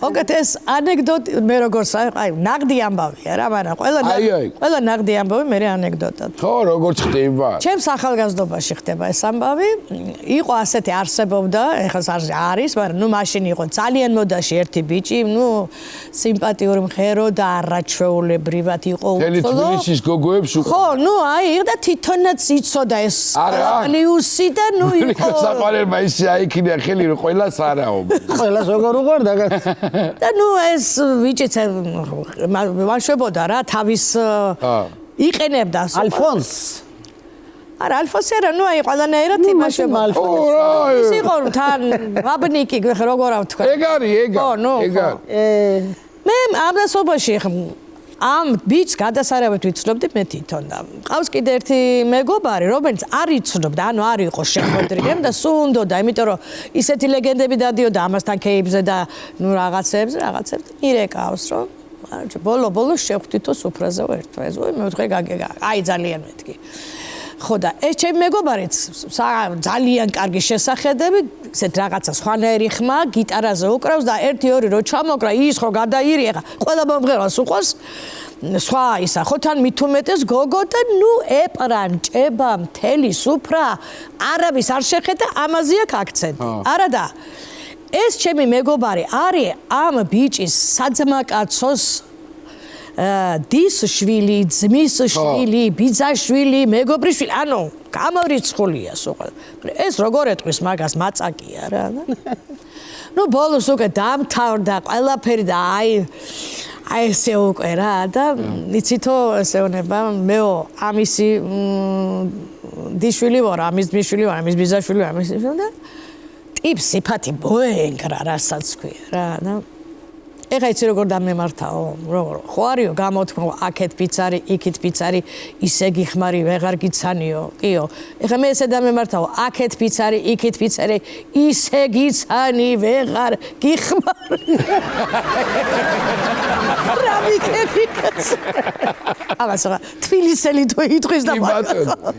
მოგეთ ეს ანეკდოტი მე როგორც აი ნაღდი ამბავია რა, მაგრამ ყველა ნაღდი ამბავი მე ანეკდოტად. ხო, როგორც ხდება? ჩემს ახალგაზრდობაში ხდება ეს ამბავი. იყო ასეთი არსებობდა, ეხლა არის, მაგრამ ნუ მაშინ იყო ძალიან მოდაში ერთი ბიჭი, ნუ სიმპათიური მღერო და არაჩვეულებრივად იყო უცოლო. თბილისის გოგოებს უყო. ხო, ნუ აი და თვითონაც იცოდა ეს პლუსი და ნუ იყო. საყვალება ისე აიქნია ხელი რომ ყველას არაო. ყველას როგორ უყურდა და ნუ ეს ბიჭიც ვაშვებოდა რა თავის იყენებდა ალფონს არა ალფონსი არა ნუ აი ყველანაირად იმაშებოდა ის იყო თან ვაბნიკი როგორ ავთქვა ეგ არის მე ამასობაში ამ ბიჭს გადასარევით ვიცნობდი მე თვითონ და ყავს კიდე ერთი მეგობარი რომელიც არ იცნობდა ანუ არ იყო შეხვედრიემ და სულ უნდოდა იმიტომ რომ ისეთი ლეგენდები დადიოდა ამასთან კეიბზე და ნუ რაღაცებს მირეკავს რომ ბოლოს შევხვდითო სუფრაზე ერთვეს მე ვთქვი აი ძალიან მეთქი ხო და ეს ჩემი მეგობარიც ძალიან კარგი შესახედები ესეთ რაღაცა სხვანაირი ხმა გიტარაზე უკრავს და 1-2 რო ჩამოკრა ის ხო გადაირია ყველა მომღერალს უყოს სხვა ისა ხო თან მithumetes გოგო და ნუ ეპრანჭება მთელი სუფრა არავის არ შეხედა ამაზე აქვს აქცენტი არა და ეს ჩემი მეგობარი არის ამ ბიჭის საძმაკაცოს დის შვილი, ძმის შვილი, ბიძაშვილი, მეგობრის შვილი, ანუ გამორიცხულია სულ. ეს როგორ ეტყვის მაგას მაწაკია რა. ნუ ბოლოს უკვე დამთავრდა ყველაფერი და აი ესე უკვე რა და იცითო ესეონება მეო ამისი დიშვილი ვარ, ამის ძმისშვილი ვარ, ამის ბიძაშვილი ვარ, ამის და ტიპს სიფათი ბოენგრა რასაც ქვია რა და ეხა იცი როგორ დამემართაო როგორ ხო არისო გამოთქმა აქეთ პიცარი იქით პიცარი ისე გიხმარი ვეღარ გიცანიო კიო ეხა მე ესე დამემართაო აქეთ პიცარი იქით პიცარი ისე გიცანი ვეღარ გიხმარი რა მიკეფიქს აბა სხვა თბილისელი თუ იტყვის და